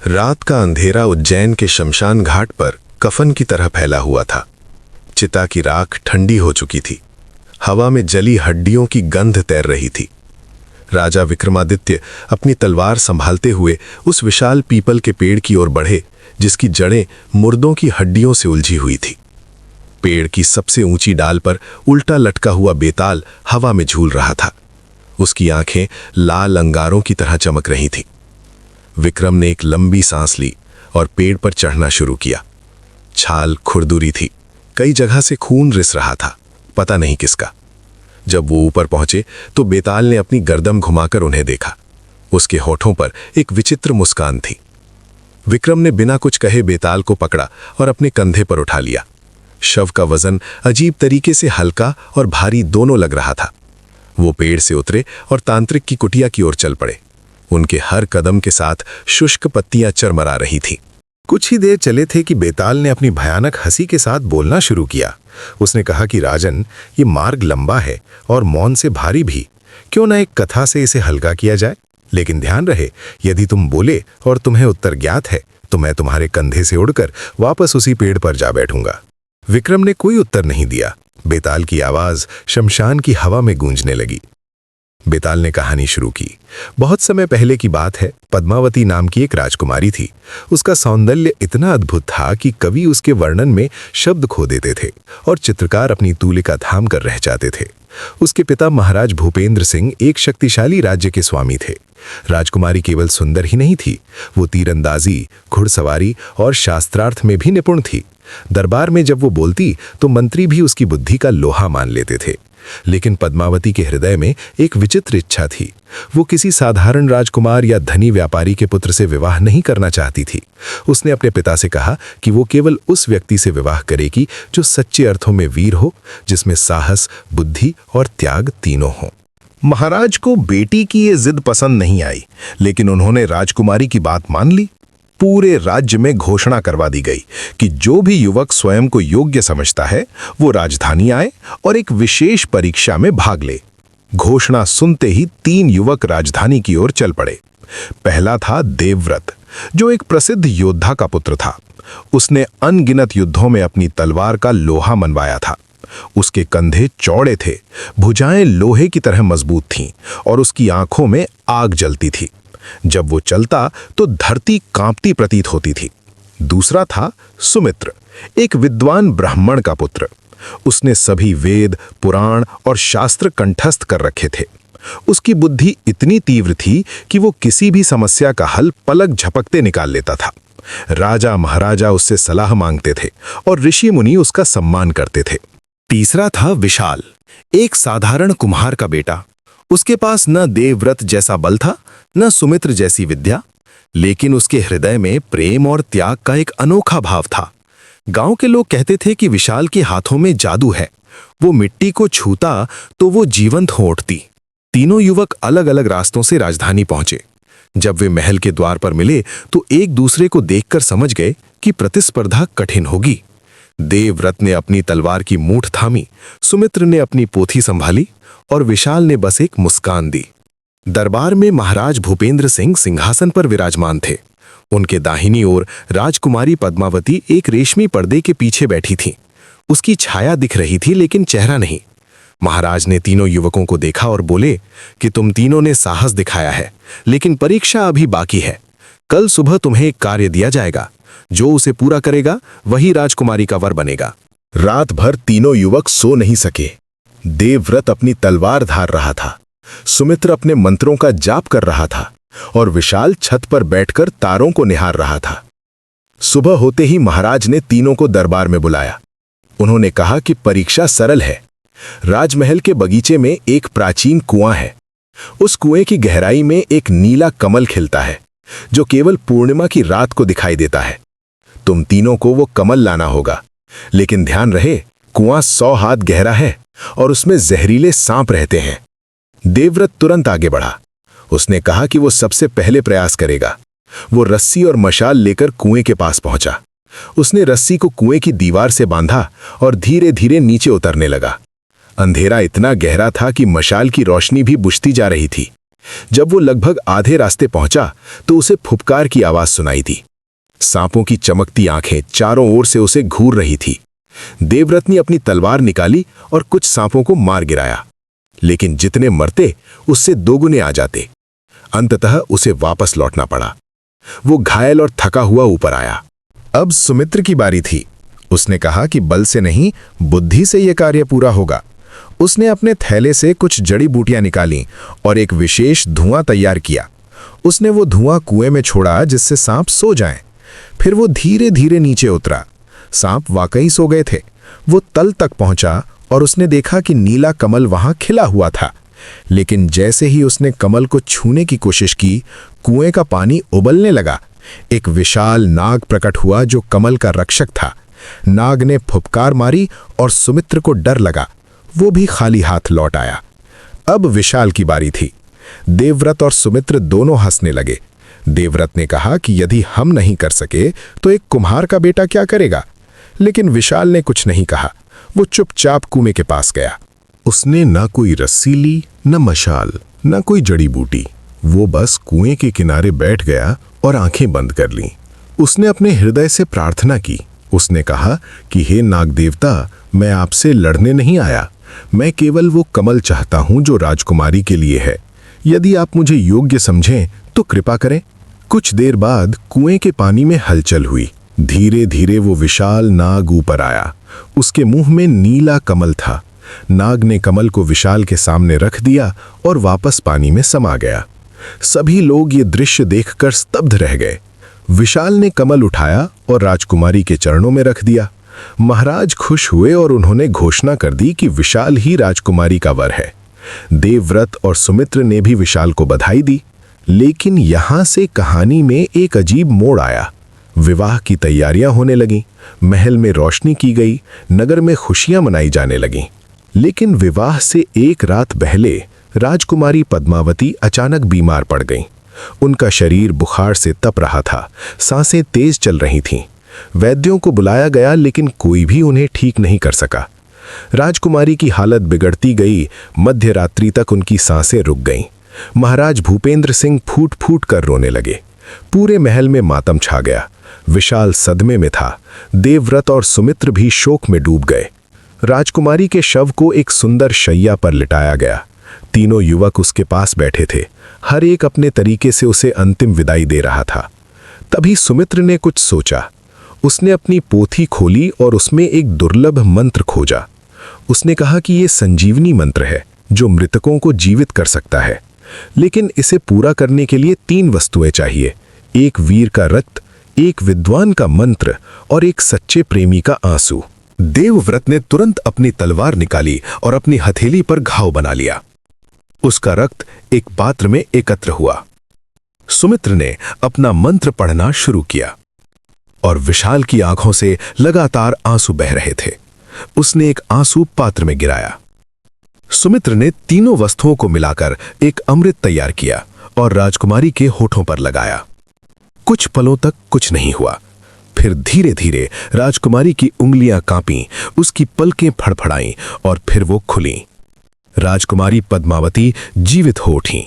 रात का अंधेरा उज्जैन के शमशान घाट पर कफन की तरह फैला हुआ था। चिता की राख ठंडी हो चुकी थी। हवा में जली हड्डियों की गंध तैर रही थी। राजा विक्रमादित्य अपनी तलवार संभालते हुए उस विशाल पीपल के पेड़ की ओर बढ़े, जिसकी जड़ें मुर्दों की हड्डियों से उलझी हुई थी। पेड़ की सबसे ऊंची डाल पर उल्टा लटका हुआ बेताल हवा में झूल रहा था। उसकी आंखें लाल अंगारों की तरह चमक रही थीं। विक्रम ने एक लंबी सांस ली और पेड़ पर चढ़ना शुरू किया। छाल खुरदुरी थी, कई जगह से खून रिस रहा था, पता नहीं किसका। जब वो ऊपर पहुंचे तो बेताल ने अपनी गर्दन घुमाकर उन्हें देखा। उसके होठों पर एक विचित्र मुस्कान थी। विक्रम ने बिना कुछ कहे बेताल को पकड़ा और अपने कंधे पर उठा लिया। शव का वजन अजीब तरीके से हल्का और भारी दोनों लग रहा था। वो पेड़ से उतरे और तांत्रिक की कुटिया की ओर चल पड़े। उनके हर कदम के साथ शुष्क पत्तियां चरमरा रही थीं। कुछ ही देर चले थे कि बेताल ने अपनी भयानक हंसी के साथ बोलना शुरू किया। उसने कहा कि राजन, ये मार्ग लंबा है और मौन से भारी भी। क्यों ना एक कथा से इसे हल्का किया जाए? लेकिन ध्यान रहे, यदि तुम बोले और तुम्हें उत्तर ज्ञात है तो मैं तुम्हारे कंधे से उड़कर वापस उसी पेड़ पर जा बैठूंगा। विक्रम ने कोई उत्तर नहीं दिया। बेताल की आवाज शमशान की हवा में गूंजने लगी। बेताल ने कहानी शुरू की। बहुत समय पहले की बात है। पद्मावती नाम की एक राजकुमारी थी। उसका सौंदर्य इतना अद्भुत था कि कवि उसके वर्णन में शब्द खो देते थे और चित्रकार अपनी तूलिका थाम कर रह जाते थे। उसके पिता महाराज भूपेंद्र सिंह एक शक्तिशाली राज्य के स्वामी थे। राजकुमारी केवल सुंदर ही नहीं थी, वो तीरंदाजी, घुड़सवारी और शास्त्रार्थ में भी निपुण थी। दरबार में जब वो बोलती तो मंत्री भी उसकी बुद्धि का लोहा मान लेते थे। लेकिन पद्मावती के हृदय में एक विचित्र इच्छा थी। वो किसी साधारण राजकुमार या धनी व्यापारी के पुत्र से विवाह नहीं करना चाहती थी। उसने अपने पिता से कहा कि वो केवल उस व्यक्ति से विवाह करेगी जो सच्चे अर्थों में वीर हो, जिसमें साहस, बुद्धि और त्याग तीनों हों। महाराज को बेटी की ये जिद पसंद नहीं आई, लेकिन उन्होंने राजकुमारी की बात मान ली। पूरे राज्य में घोषणा करवा दी गई कि जो भी युवक स्वयं को योग्य समझता है वो राजधानी आए और एक विशेष परीक्षा में भाग ले। घोषणा सुनते ही 3 युवक राजधानी की ओर चल पड़े। पहला था देवव्रत, जो एक प्रसिद्ध योद्धा का पुत्र था। उसने अनगिनत युद्धों में अपनी तलवार का लोहा मनवाया था। उसके कंधे चौड़े थे, भुजाएं लोहे की तरह मजबूत थीं और उसकी आंखों में आग जलती थी। जब वो चलता तो धरती कांपती प्रतीत होती थी। दूसरा था सुमित्र, एक विद्वान ब्राह्मण का पुत्र। उसने सभी वेद, पुराण और शास्त्र कंठस्थ कर रखे थे। उसकी बुद्धि इतनी तीव्र थी कि वो किसी भी समस्या का हल पलक झपकते निकाल लेता था। राजा महाराजा उससे सलाह मांगते थे और ऋषि मुनि उसका सम्मान करते थे। तीसरा था विशाल, एक साधारण कुम्हार का बेटा। उसके पास न देवव्रत जैसा बल था, न सुमित्र जैसी विद्या, लेकिन उसके हृदय में प्रेम और त्याग का एक अनोखा भाव था। गांव के लोग कहते थे कि विशाल के हाथों में जादू है। वो मिट्टी को छूता तो वो जीवंत हो उठती। तीनों युवक अलग अलग रास्तों से राजधानी पहुंचे। जब वे महल के द्वार पर मिले तो एक दूसरे को देखकर समझ गए कि प्रतिस्पर्धा कठिन होगी। देवव्रत ने अपनी तलवार की मूठ थामी, सुमित्र ने अपनी पोथी संभाली और विशाल ने बस एक मुस्कान दी। दरबार में महाराज भूपेंद्र सिंह सिंहासन पर विराजमान थे। उनके दाहिनी ओर राजकुमारी पद्मावती एक रेशमी पर्दे के पीछे बैठी थी। उसकी छाया दिख रही थी लेकिन चेहरा नहीं। महाराज ने तीनों युवकों को देखा और बोले कि तुम तीनों ने साहस दिखाया है, लेकिन परीक्षा अभी बाकी है। कल सुबह तुम्हें एक कार्य दिया जाएगा। जो उसे पूरा करेगा वही राजकुमारी का वर बनेगा। रात भर तीनों युवक सो नहीं सके। देवव्रत अपनी तलवार धार रहा था, सुमित्र अपने मंत्रों का जाप कर रहा था और विशाल छत पर बैठकर तारों को निहार रहा था। सुबह होते ही महाराज ने तीनों को दरबार में बुलाया। उन्होंने कहा कि परीक्षा सरल है। राजमहल के बगीचे में एक प्राचीन कुआं है। उस कुएं की गहराई में एक नीला कमल खिलता है, जो केवल पूर्णिमा की रात को दिखाई देता है। तुम तीनों को वो कमल लाना होगा, लेकिन ध्यान रहे, कुआं 100 हाथ गहरा है और उसमें जहरीले सांप रहते हैं। देवव्रत तुरंत आगे बढ़ा। उसने कहा कि वो सबसे पहले प्रयास करेगा। वो रस्सी और मशाल लेकर कुएं के पास पहुंचा। उसने रस्सी को कुएं की दीवार से बांधा और धीरे धीरे नीचे उतरने लगा। अंधेरा इतना गहरा था कि मशाल की रोशनी भी बुझती जा रही थी। जब वो लगभग आधे रास्ते पहुंचा तो उसे फुफकार की आवाज सुनाई थी। सांपों की चमकती आंखें चारों ओर से उसे घूर रही थी। देवव्रत ने अपनी तलवार निकाली और कुछ सांपों को मार गिराया, लेकिन जितने मरते उससे दोगुने आ जाते। अंततः उसे वापस लौटना पड़ा। वो घायल और थका हुआ ऊपर आया। अब सुमित्र की बारी थी। उसने कहा कि बल से नहीं, बुद्धि से यह कार्य पूरा होगा। उसने अपने थैले से कुछ जड़ी बूटियां निकाली और एक विशेष धुआं तैयार किया। उसने वो धुआं कुएं में छोड़ा जिससे सांप सो जाएं। फिर वो धीरे धीरे नीचे उतरा। सांप वाकई सो गए थे। वो तल तक पहुंचा और उसने देखा कि नीला कमल वहां खिला हुआ था। लेकिन जैसे ही उसने कमल को छूने की कोशिश की, कुएं का पानी उबलने लगा। एक विशाल नाग प्रकट हुआ जो कमल का रक्षक था। नाग ने फुफकार मारी और सुमित्र को डर लगा। वो भी खाली हाथ लौट आया। अब विशाल की बारी थी। देवव्रत और सुमित्र दोनों हंसने लगे। देवव्रत ने कहा कि यदि हम नहीं कर सके तो एक कुम्हार का बेटा क्या करेगा। लेकिन विशाल ने कुछ नहीं कहा। वो चुपचाप कुएं के पास गया। उसने न कोई रस्सी ली, न मशाल, न कोई जड़ी बूटी। वो बस कुएं के किनारे बैठ गया और आंखें बंद कर लीं। उसने अपने हृदय से प्रार्थना की। उसने कहा कि हे नाग देवता, मैं आपसे लड़ने नहीं आया। मैं केवल वो कमल चाहता हूं जो राजकुमारी के लिए है। यदि आप मुझे योग्य समझें तो कृपा करें। कुछ देर बाद कुएं के पानी में हलचल हुई। धीरे धीरे वो विशाल नाग ऊपर आया। उसके मुंह में नीला कमल था। नाग ने कमल को विशाल के सामने रख दिया और वापस पानी में समा गया। सभी लोग ये दृश्य देखकर स्तब्ध रह गए। विशाल ने कमल उठाया और राजकुमारी के चरणों में रख दिया। महाराज खुश हुए और उन्होंने घोषणा कर दी कि विशाल ही राजकुमारी का वर है। देवव्रत और सुमित्र ने भी विशाल को बधाई दी। लेकिन यहां से कहानी में एक अजीब मोड़ आया। विवाह की तैयारियां होने लगीं। महल में रोशनी की गई। नगर में खुशियां मनाई जाने लगीं। लेकिन विवाह से एक रात पहले राजकुमारी पद्मावती अचानक बीमार पड़ गईं। उनका शरीर बुखार से तप रहा था। सांसें तेज चल रही थीं। वैद्यों को बुलाया गया लेकिन कोई भी उन्हें ठीक नहीं कर सका। राजकुमारी की हालत बिगड़ती गई। मध्य रात्रि तक उनकी सांसें रुक गईं। महाराज भूपेंद्र सिंह फूट फूट कर रोने लगे। पूरे महल में मातम छा गया। विशाल सदमे में था। देवव्रत और सुमित्र भी शोक में डूब गए। राजकुमारी के शव को एक सुंदर शैया पर लिटाया गया। तीनों युवक उसके पास बैठे थे। हर एक अपने तरीके से उसे अंतिम विदाई दे रहा था। तभी सुमित्र ने कुछ सोचा। उसने अपनी पोथी खोली और उसमें एक दुर्लभ मंत्र खोजा। उसने कहा कि यह संजीवनी मंत्र है जो मृतकों को जीवित कर सकता है। लेकिन इसे पूरा करने के लिए 3 वस्तुएं चाहिए: एक वीर का रक्त, एक विद्वान का मंत्र और एक सच्चे प्रेमी का आंसू। देवव्रत ने तुरंत अपनी तलवार निकाली और अपनी हथेली पर घाव बना लिया। उसका रक्त एक पात्र में एकत्र हुआ। सुमित्र ने अपना मंत्र पढ़ना शुरू किया और विशाल की आंखों से लगातार आंसू बह रहे थे। उसने एक आंसू पात्र में गिराया। सुमित्र ने तीनों वस्तुओं को मिलाकर एक अमृत तैयार किया और राजकुमारी के होठों पर लगाया। कुछ पलों तक कुछ नहीं हुआ। फिर धीरे धीरे राजकुमारी की उंगलियां कांपीं, उसकी पलकें फड़फड़ाईं और फिर वो खुलीं। राजकुमारी पद्मावती जीवित हो उठी।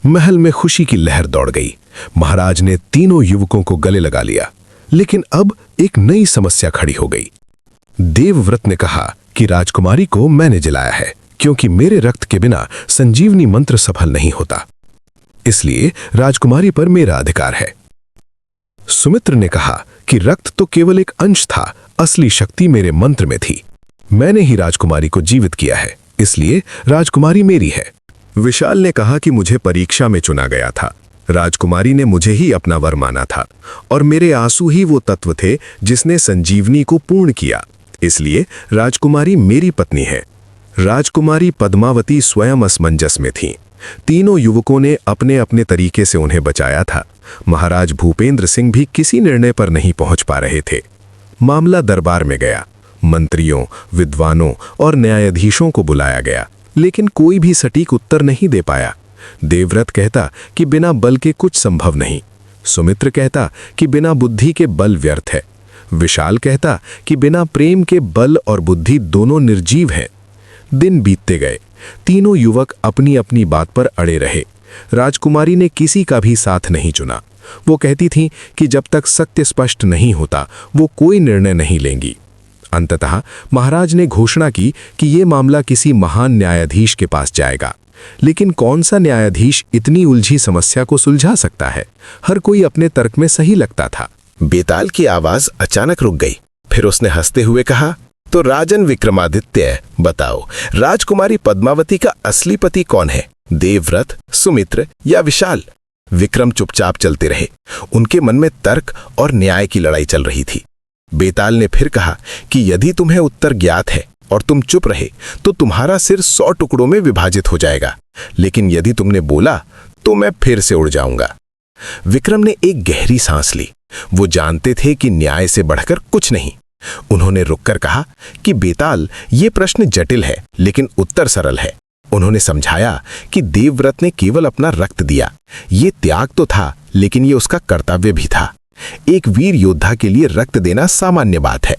महल में खुशी की लहर दौड़ गई। महाराज ने तीनों युवकों को गले लगा लिया। लेकिन अब एक नई समस्या खड़ी हो गई। देवव्रत ने कहा कि राजकुमारी को मैंने जिलाया है, क्योंकि मेरे रक्त के बिना संजीवनी मंत्र सफल नहीं होता। इसलिए राजकुमारी पर मेरा अधिकार है। सुमित्र ने कहा कि रक्त तो केवल एक अंश था, असली शक्ति मेरे मंत्र में थी। मैंने ही राजकुमारी को जीवित किया है, इसलिए राजकुमारी मेरी है। विशाल ने कहा कि मुझे परीक्षा में चुना गया था। राजकुमारी ने मुझे ही अपना वर माना था और मेरे आंसू ही वो तत्व थे जिसने संजीवनी को पूर्ण किया। इसलिए राजकुमारी मेरी पत्नी है। राजकुमारी पद्मावती स्वयं असमंजस में थीं। तीनों युवकों ने अपने अपने तरीके से उन्हें बचाया था। महाराज भूपेंद्र सिंह भी किसी निर्णय पर नहीं पहुंच पा रहे थे। मामला दरबार में गया। मंत्रियों, विद्वानों और न्यायाधीशों को बुलाया गया, लेकिन कोई भी सटीक उत्तर नहीं दे पाया। देवव्रत कहता कि बिना बल के कुछ संभव नहीं। सुमित्र कहता कि बिना बुद्धि के बल व्यर्थ है। विशाल कहता कि बिना प्रेम के बल और बुद्धि दोनों निर्जीव हैं। दिन बीतते गए। तीनों युवक अपनी अपनी बात पर अड़े रहे। राजकुमारी ने किसी का भी साथ नहीं चुना। वो कहती थीं कि जब तक सत्य स्पष्ट नहीं होता वो कोई निर्णय नहीं लेंगी। अंततः महाराज ने घोषणा की कि ये मामला किसी महान न्यायाधीश के पास जाएगा। लेकिन कौन सा न्यायाधीश इतनी उलझी समस्या को सुलझा सकता है? हर कोई अपने तर्क में सही लगता था। बेताल की आवाज अचानक रुक गई। फिर उसने हंसते हुए कहा, तो राजन विक्रमादित्य, बताओ राजकुमारी पद्मावती का असली पति कौन है? देवव्रत, सुमित्र या विशाल? विक्रम चुपचाप चलते रहे। उनके मन में तर्क और न्याय की लड़ाई चल रही थी। बेताल ने फिर कहा कि यदि तुम्हें उत्तर ज्ञात है और तुम चुप रहे तो तुम्हारा सिर 100 टुकड़ों में विभाजित हो जाएगा, लेकिन यदि तुमने बोला तो मैं फिर से उड़ जाऊंगा। विक्रम ने एक गहरी सांस ली। वो जानते थे कि न्याय से बढ़कर कुछ नहीं। उन्होंने रुककर कहा कि बेताल, ये प्रश्न जटिल है लेकिन उत्तर सरल है। उन्होंने समझाया कि देवव्रत ने केवल अपना रक्त दिया। ये त्याग तो था, लेकिन ये उसका कर्तव्य भी था। एक वीर योद्धा के लिए रक्त देना सामान्य बात है।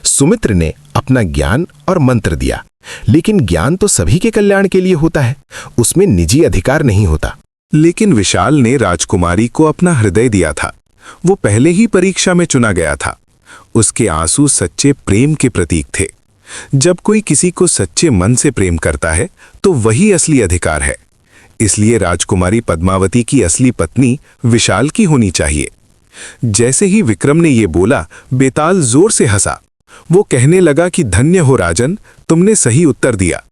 सुमित्र ने अपना ज्ञान और मंत्र दिया, लेकिन ज्ञान तो सभी के कल्याण के लिए होता है, उसमें निजी अधिकार नहीं होता। लेकिन विशाल ने राजकुमारी को अपना हृदय दिया था। वो पहले ही परीक्षा में चुना गया था। उसके आंसू सच्चे प्रेम के प्रतीक थे। जब कोई किसी को सच्चे मन से प्रेम करता है तो वही असली अधिकार है। इसलिए राजकुमारी पद्मावती की असली पत्नी विशाल की होनी चाहिए। जैसे ही विक्रम ने ये बोला, बेताल जोर से हंसा। वो कहने लगा कि धन्य हो राजन, तुमने सही उत्तर दिया।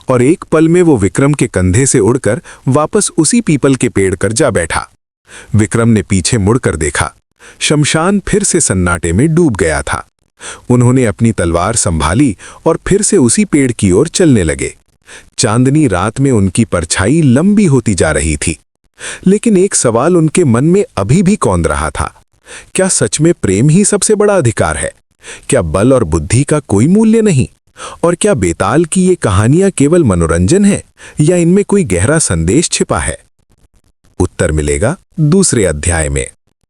और एक पल में वो विक्रम के कंधे से उड़कर वापस उसी पीपल के पेड़ पर जा बैठा। विक्रम ने पीछे मुड़कर देखा। शमशान फिर से सन्नाटे में डूब गया था। उन्होंने अपनी तलवार संभाली और फिर से उसी पेड़ की ओर चलने लगे। चांदनी रात में उनकी परछाई लंबी होती जा रही थी। लेकिन एक सवाल उनके मन में अभी भी कौंध रहा था। क्या सच में प्रेम ही सबसे बड़ा अधिकार है? क्या बल और बुद्धि का कोई मूल्य नहीं? और क्या बेताल की ये कहानियां केवल मनोरंजन है या इनमें कोई गहरा संदेश छिपा है? उत्तर मिलेगा दूसरे अध्याय में।